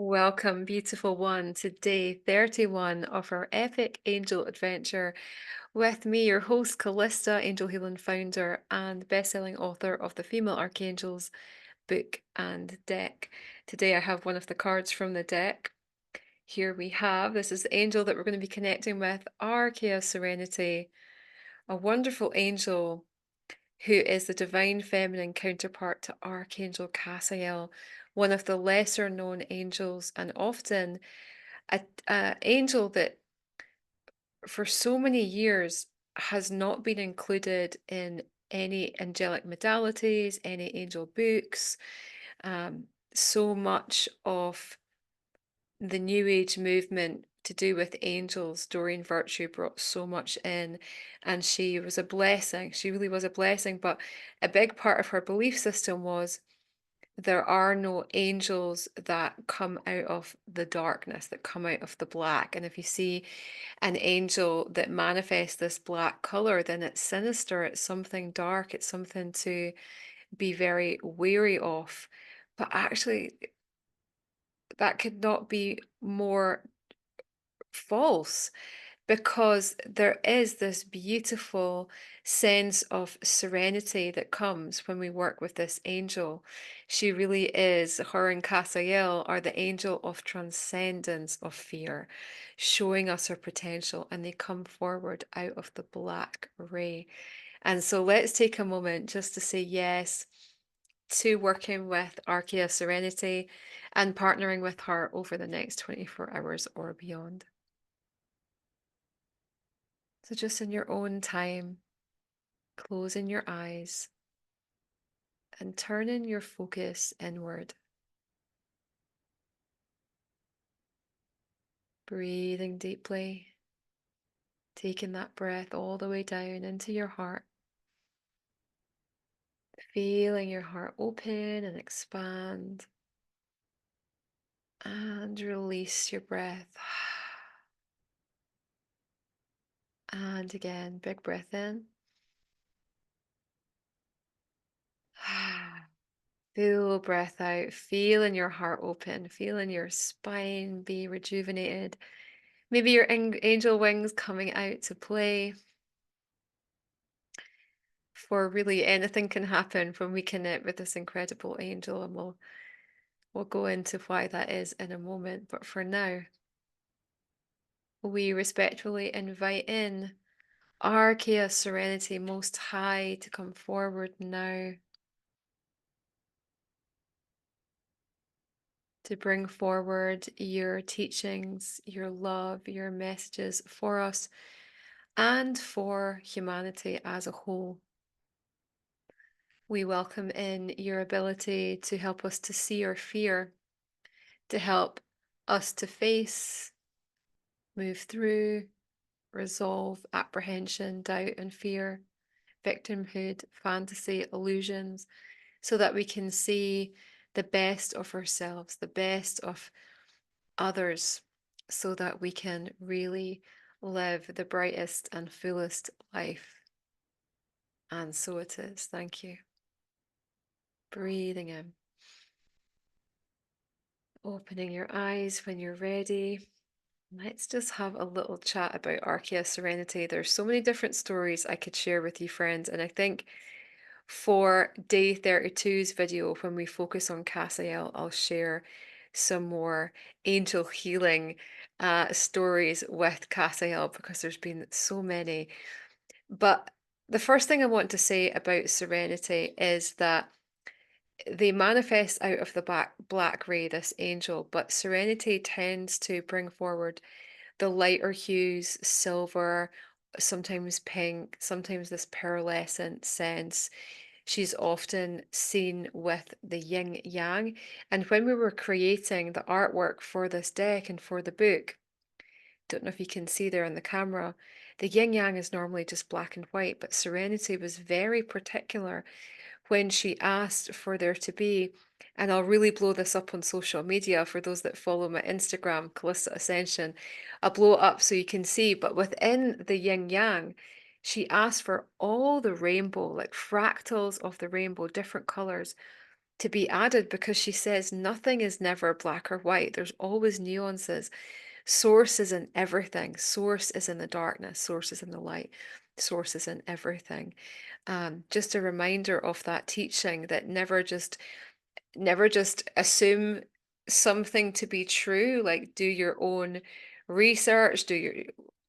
Welcome, beautiful one, to day 31 of our epic angel adventure with me, your host, Calista, angel healing founder and best-selling author of the Female Archangels book and deck. Today I have one of the cards from the deck. Here we have, this is the angel that we're going to be connecting with, Archeia Serenity, a wonderful angel who is the divine feminine counterpart to Archangel Cassiel, one of the lesser known angels, and often a angel that for so many years has not been included in any angelic modalities, any angel books. Um, so much of the New Age movement to do with angels, Doreen Virtue brought so much in, and she was a blessing. She really was a blessing. But a big part of her belief system was there are no angels that come out of the darkness, that come out of the black. And if you see an angel that manifests this black color, then it's sinister, it's something dark, it's something to be very wary of. But actually, that could not be more false, because there is this beautiful sense of serenity that comes when we work with this angel. She really is, her and Cassiel are the angel of transcendence of fear, showing us her potential, and they come forward out of the black ray. And so let's take a moment just to say yes to working with Archeia Serenity and partnering with her over the next 24 hours or beyond. So just in your own time, closing your eyes and turning your focus inward. Breathing deeply, taking that breath all the way down into your heart. Feeling your heart open and expand. And release your breath. And again, big breath in. Full breath out, feeling your heart open, feeling your spine be rejuvenated. Maybe your angel wings coming out to play. For really anything can happen when we connect with this incredible angel, and we'll go into why that is in a moment. But for now, we respectfully invite in Archeia Serenity Most High to come forward now, to bring forward your teachings, your love, your messages for us and for humanity as a whole. We welcome in your ability to help us to see our fear, to help us to face, move through, resolve apprehension, doubt, and fear, victimhood, fantasy, illusions, so that we can see the best of ourselves, the best of others, so that we can really live the brightest and fullest life. And so it is. Thank you. Breathing in. Opening your eyes when you're ready. Let's just have a little chat about Archeia Serenity. There's so many different stories I could share with you, friends, and I think for day 32's video, when we focus on Cassiel, I'll share some more angel healing stories with Cassiel, because there's been so many. But the first thing I want to say about Serenity is that they manifest out of the black ray, this angel, but Serenity tends to bring forward the lighter hues, silver, sometimes pink, sometimes this pearlescent sense. She's often seen with the yin yang. And when we were creating the artwork for this deck and for the book, don't know if you can see there on the camera, the yin yang is normally just black and white, but Serenity was very particular when she asked for there to be, and I'll really blow this up on social media for those that follow my Instagram, Calista Ascension. I'll blow it up so you can see, but within the yin yang, she asked for all the rainbow, like fractals of the rainbow, different colors, to be added, because she says nothing is never black or white. There's always nuances. Source is in everything. Source is in the darkness. Source is in the light. Source is in everything. Just a reminder of that teaching, that never just assume something to be true. Like, do your own research,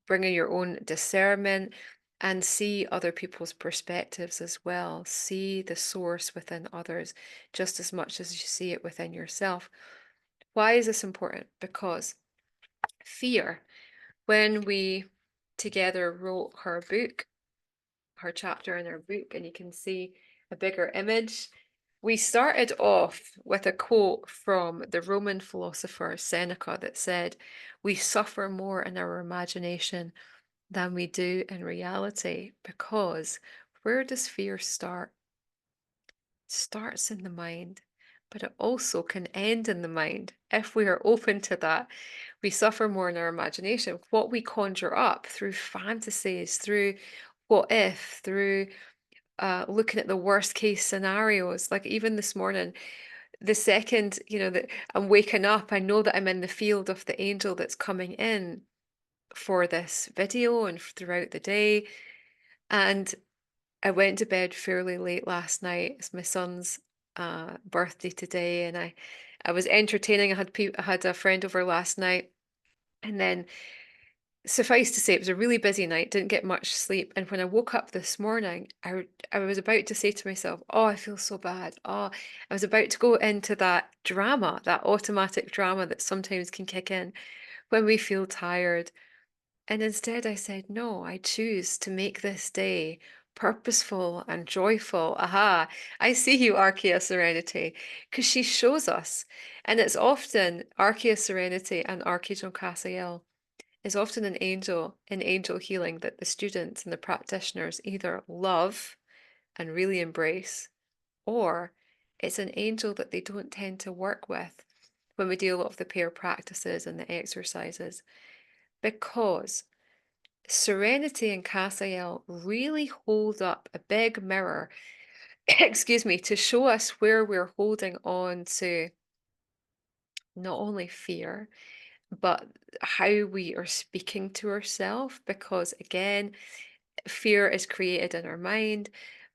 bring in your own discernment, and see other people's perspectives as well. See the source within others just as much as you see it within yourself. Why is this important? Because fear, when we together wrote her book, her chapter in her book, and you can see a bigger image, we started off with a quote from the Roman philosopher Seneca that said, "We suffer more in our imagination than we do in reality." Because where does fear start? It starts in the mind, but it also can end in the mind if we are open to that. We suffer more in our imagination. What we conjure up through fantasies, through what if, through looking at the worst case scenarios. Like even this morning, the second, that I'm waking up, I know that I'm in the field of the angel that's coming in for this video and throughout the day. And I went to bed fairly late last night. It's my son's birthday today, and I was entertaining. I had a friend over last night, and then suffice to say, it was a really busy night. Didn't get much sleep, and when I woke up this morning, I was about to say to myself, "Oh, I feel so bad." Oh, I was about to go into that drama, that automatic drama that sometimes can kick in when we feel tired. And instead I said, no, I choose to make this day purposeful and joyful. Aha, I see you, Archeia Serenity, because she shows us. And it's often Archeia Serenity and Archangel Cassiel is often an angel in angel healing that the students and the practitioners either love and really embrace, or it's an angel that they don't tend to work with when we do a lot of the pair practices and the exercises, because Serenity and Cassiel really hold up a big mirror, excuse me, to show us where we're holding on to not only fear, but how we are speaking to ourselves. Because again, fear is created in our mind.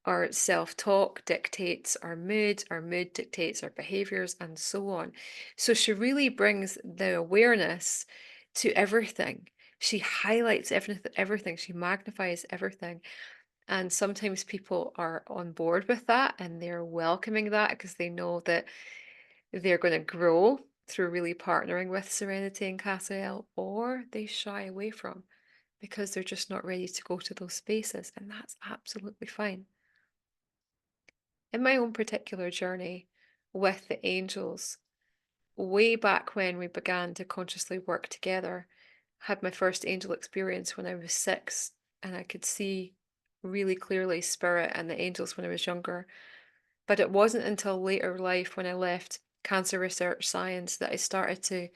Our self-talk dictates our mood dictates our behaviors, and so on. So she really brings the awareness to everything. She highlights everything. She magnifies everything. And sometimes people are on board with that and they're welcoming that because they know that they're going to grow through really partnering with Serenity and Cassiel, or they shy away from because they're just not ready to go to those spaces, and that's absolutely fine. In my own particular journey with the angels, way back when we began to consciously work together, I had my first angel experience when I was 6, and I could see really clearly spirit and the angels when I was younger. But it wasn't until later life, when I left cancer research science, that I started to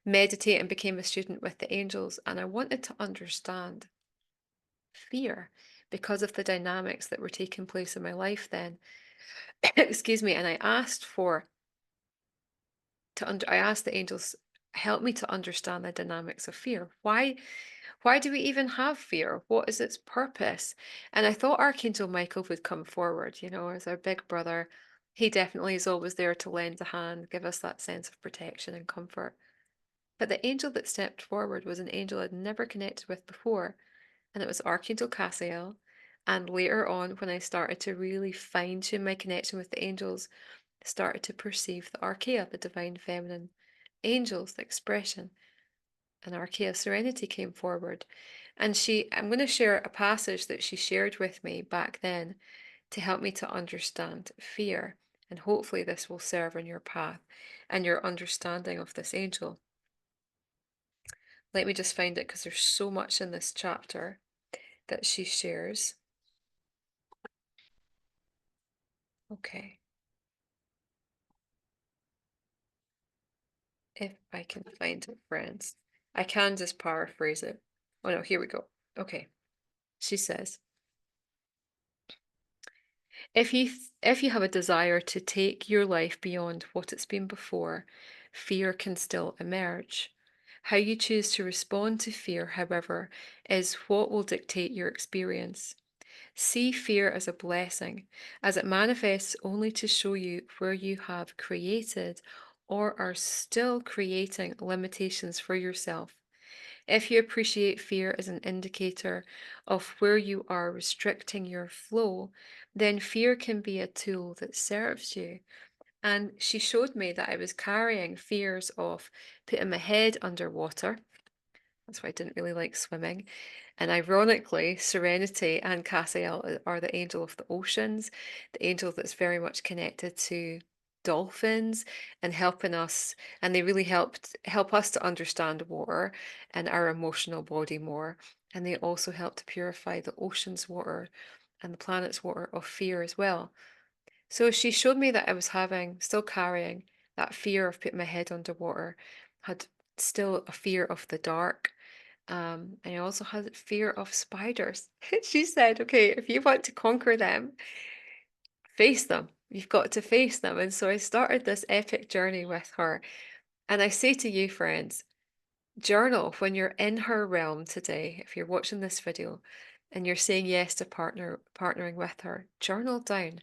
meditate and became a student with the angels. And I wanted to understand fear because of the dynamics that were taking place in my life then. Excuse me. And I asked I asked the angels, help me to understand the dynamics of fear. Why do we even have fear? What is its purpose? And I thought Archangel Michael would come forward, as our big brother. He definitely is always there to lend a hand, give us that sense of protection and comfort. But the angel that stepped forward was an angel I'd never connected with before, and it was Archangel Cassiel. And later on, when I started to really fine tune my connection with the angels, I started to perceive the Archeia, the divine feminine angels, the expression. And Archeia Serenity came forward. And I'm going to share a passage that she shared with me back then to help me to understand fear. And hopefully this will serve on your path and your understanding of this angel. Let me just find it, because there's so much in this chapter that she shares. Okay. If I can find it, friends. I can just paraphrase it. Oh no, here we go. Okay. She says, If you have a desire to take your life beyond what it's been before, fear can still emerge. How you choose to respond to fear, however, is what will dictate your experience. See fear as a blessing, as it manifests only to show you where you have created or are still creating limitations for yourself. If you appreciate fear as an indicator of where you are restricting your flow, then fear can be a tool that serves you. And she showed me that I was carrying fears of putting my head underwater. That's why I didn't really like swimming. And ironically, Serenity and Cassiel are the angel of the oceans, the angel that's very much connected to dolphins and helping us, and they really help us to understand water and our emotional body more. And they also help to purify the ocean's water and the planet's water of fear as well. So she showed me that I was still carrying that fear of putting my head underwater, had still a fear of the dark, and I also had fear of spiders. She said, okay, if you want to conquer them, face them. You've got to face them. And so I started this epic journey with her. And I say to you, friends, journal when you're in her realm today. If you're watching this video and you're saying yes to partnering with her, journal down.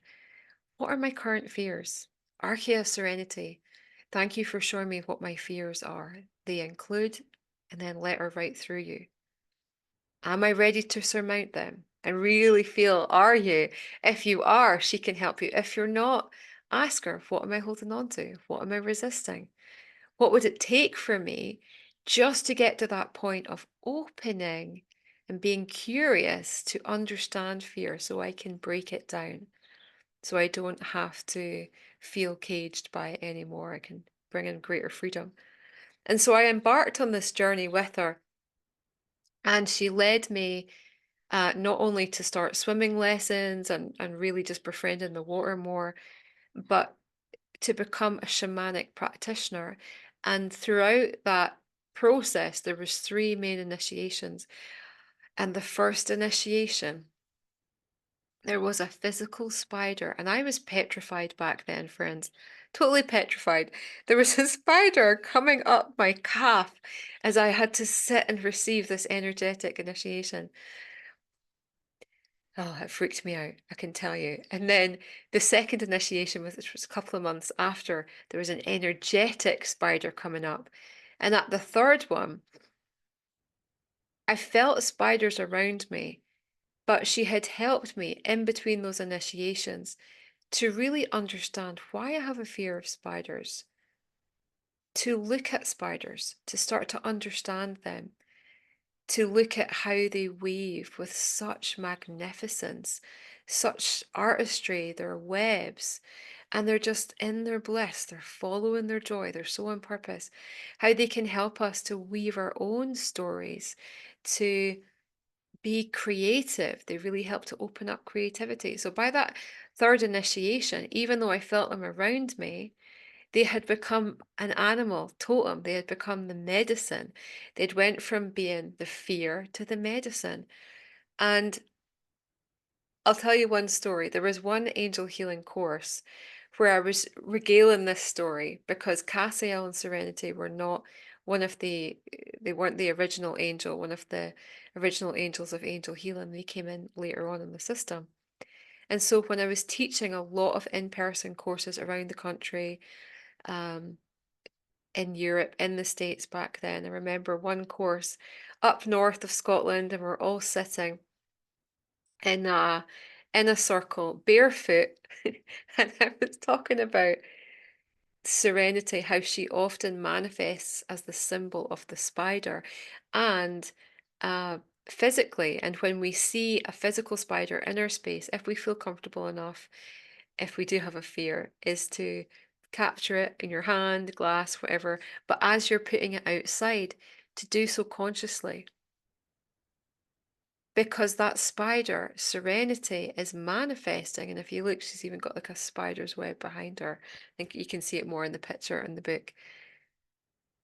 What are my current fears? Archeia Serenity. Thank you for showing me what my fears are. They include, and then let her right through you. Am I ready to surmount them? And really feel, are you? If you are, she can help you. If you're not, ask her, what am I holding on to? What am I resisting? What would it take for me just to get to that point of opening and being curious to understand fear so I can break it down? So I don't have to feel caged by it anymore. I can bring in greater freedom. And so I embarked on this journey with her, and she led me not only to start swimming lessons and really just befriending the water more, but to become a shamanic practitioner. And throughout that process, there was three main initiations. And the first initiation, there was a physical spider, and I was petrified back then, friends. Totally petrified. There was a spider coming up my calf as I had to sit and receive this energetic initiation. Oh, it freaked me out, I can tell you. And then the second initiation, which was a couple of months after, there was an energetic spider coming up. And at the third one, I felt spiders around me, but she had helped me in between those initiations to really understand why I have a fear of spiders, to look at spiders, to start to understand them, to look at how they weave with such magnificence, such artistry, their webs, and they're just in their bliss, they're following their joy, they're so on purpose. How they can help us to weave our own stories, to be creative. They really help to open up creativity. So by that third initiation, even though I felt them around me, they had become an animal totem. They had become the medicine. They'd went from being the fear to the medicine. And I'll tell you one story. There was one angel healing course where I was regaling this story because Cassiel and Serenity were not one of they weren't the original angel, one of the original angels of angel healing. They came in later on in the system. And so when I was teaching a lot of in-person courses around the country, um, in Europe, in the States back then. I remember one course up north of Scotland, and we're all sitting in a circle, barefoot, and I was talking about Serenity, how she often manifests as the symbol of the spider, and uh, physically. And when we see a physical spider in our space, if we feel comfortable enough, if we do have a fear, is to capture it in your hand, glass, whatever. But as you're putting it outside, to do so consciously. Because that spider, Serenity, is manifesting. And if you look, she's even got like a spider's web behind her. I think you can see it more in the picture in the book.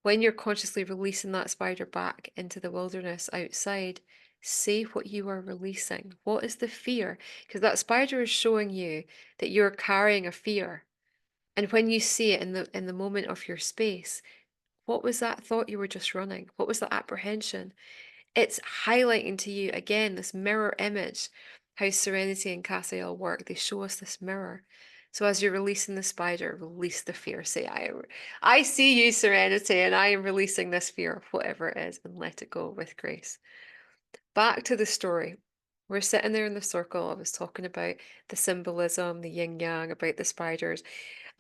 When you're consciously releasing that spider back into the wilderness outside, say what you are releasing. What is the fear? Because that spider is showing you that you're carrying a fear. And when you see it in the moment of your space, what was that thought you were just running? What was that apprehension? It's highlighting to you again this mirror image, how Serenity and Cassiel work. They show us this mirror. So as you're releasing the spider, release the fear. Say, I see you, Serenity, and I am releasing this fear of whatever it is, and let it go with grace. Back to the story. We're sitting there in the circle. I was talking about the symbolism, the yin yang, about the spiders.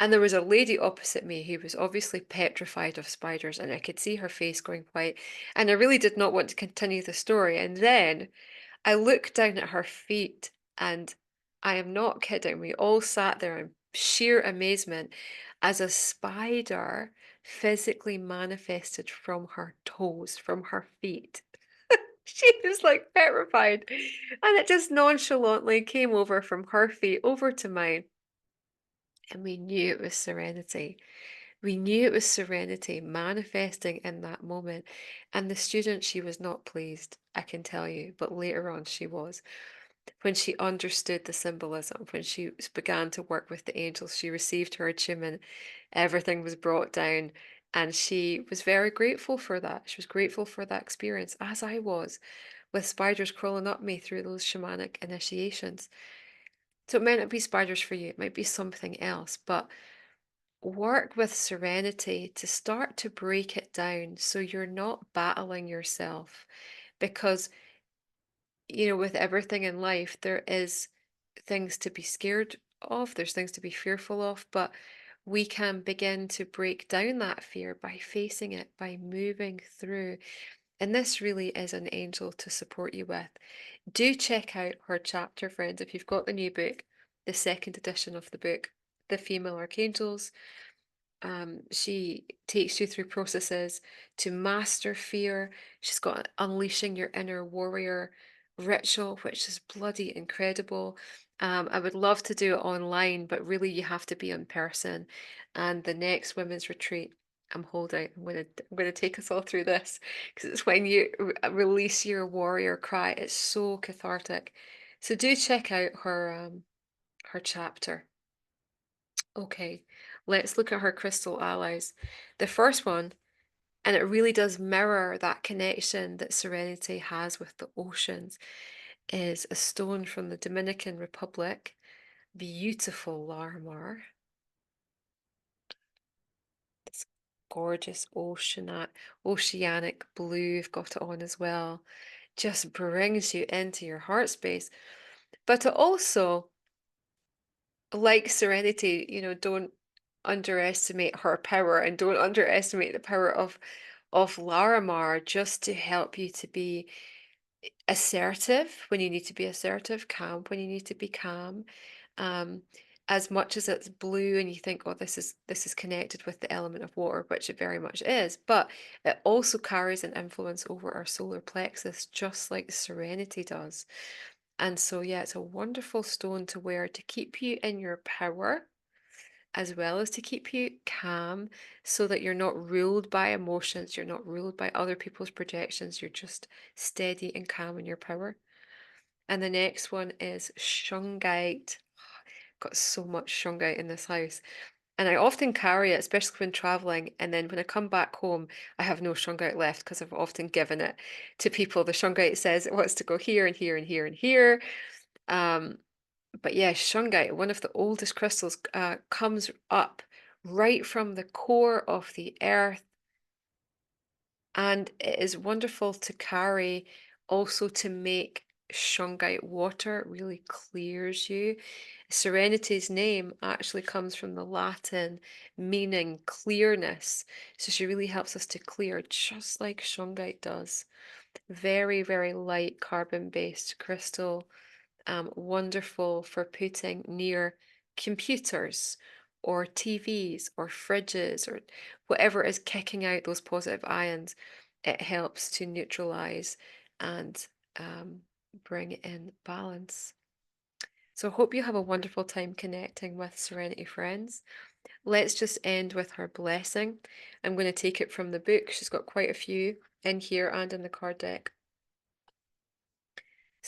And there was a lady opposite me who was obviously petrified of spiders, and I could see her face going white. And I really did not want to continue the story. And then I looked down at her feet, and I am not kidding. We all sat there in sheer amazement as a spider physically manifested from her toes, from her feet. She was like petrified. And it just nonchalantly came over from her feet over to mine. And we knew it was Serenity. We knew it was Serenity manifesting in that moment. And the student, she was not pleased, I can tell you, but later on she was. When she understood the symbolism, when she began to work with the angels, she received her attunement, everything was brought down, and she was very grateful for that. She was grateful for that experience, as I was, with spiders crawling up me through those shamanic initiations. So it might not be spiders for you, it might be something else, but work with Serenity to start to break it down so you're not battling yourself. Because, with everything in life, there is things to be scared of, there's things to be fearful of, but we can begin to break down that fear by facing it, by moving through. And this really is an angel to support you with. Do check out her chapter, friends, if you've got the new book, the second edition of the book, The Female Archangels. She takes you through processes to master fear. She's got Unleashing Your Inner Warrior ritual, which is bloody incredible. I would love to do it online, but really you have to be in person. And the next women's retreat, I'm holding. I'm gonna take us all through this because it's when you release your warrior cry. It's so cathartic. So do check out her chapter. Okay, let's look at her crystal allies. The first one, and it really does mirror that connection that Serenity has with the oceans, is a stone from the Dominican Republic, beautiful Larimar. This gorgeous oceanic blue, you've got it on as well. Just brings you into your heart space. But it also, like Serenity, don't underestimate her power and don't underestimate the power of Larimar just to help you to be assertive when you need to be assertive, calm when you need to be calm. Um, as much as it's blue and you think, oh, this is connected with the element of water, which it very much is, but it also carries an influence over our solar plexus, just like Serenity does. And so, yeah, it's a wonderful stone to wear to keep you in your power as well as to keep you calm so that you're not ruled by emotions, you're not ruled by other people's projections, you're just steady and calm in your power. And the next one is shungite. Got so much shungite in this house. And I often carry it, especially when traveling. And then when I come back home, I have no shungite left because I've often given it to people. The shungite says it wants to go here and here and here and here. Um, but yeah, shungite, one of the oldest crystals, comes up right from the core of the earth. And it is wonderful to carry, also to make shungite water. It really clears you. Serenity's name actually comes from the Latin meaning clearness. So she really helps us to clear, just like shungite does. Very, very light carbon-based crystal, wonderful for putting near computers or TVs or fridges or whatever is kicking out those positive ions. It helps to neutralize and bring in balance. So I hope you have a wonderful time connecting with Serenity friends. Let's just end with her blessing. I'm going to take it from the book. She's got quite a few in here and in the card deck.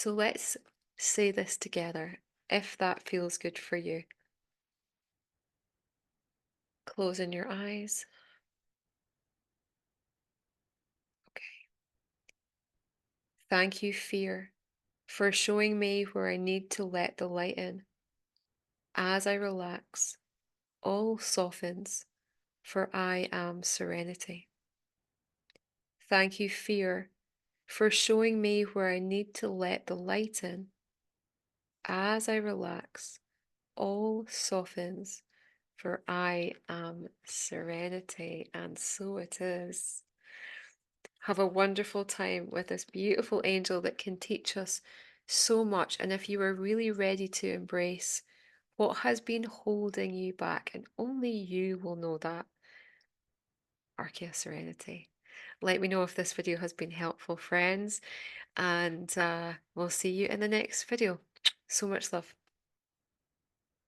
So let's say this together if that feels good for you. Closing your eyes. Okay. Thank you, fear, for showing me where I need to let the light in. As I relax, all softens, for I am serenity. Thank you, fear, for showing me where I need to let the light in. As I relax, all softens, for I am serenity. And so it is. Have a wonderful time with this beautiful angel that can teach us so much. And if you are really ready to embrace what has been holding you back, and only you will know that, Archeia Serenity. Let me know if this video has been helpful, friends, and we'll see you in the next video. So much love.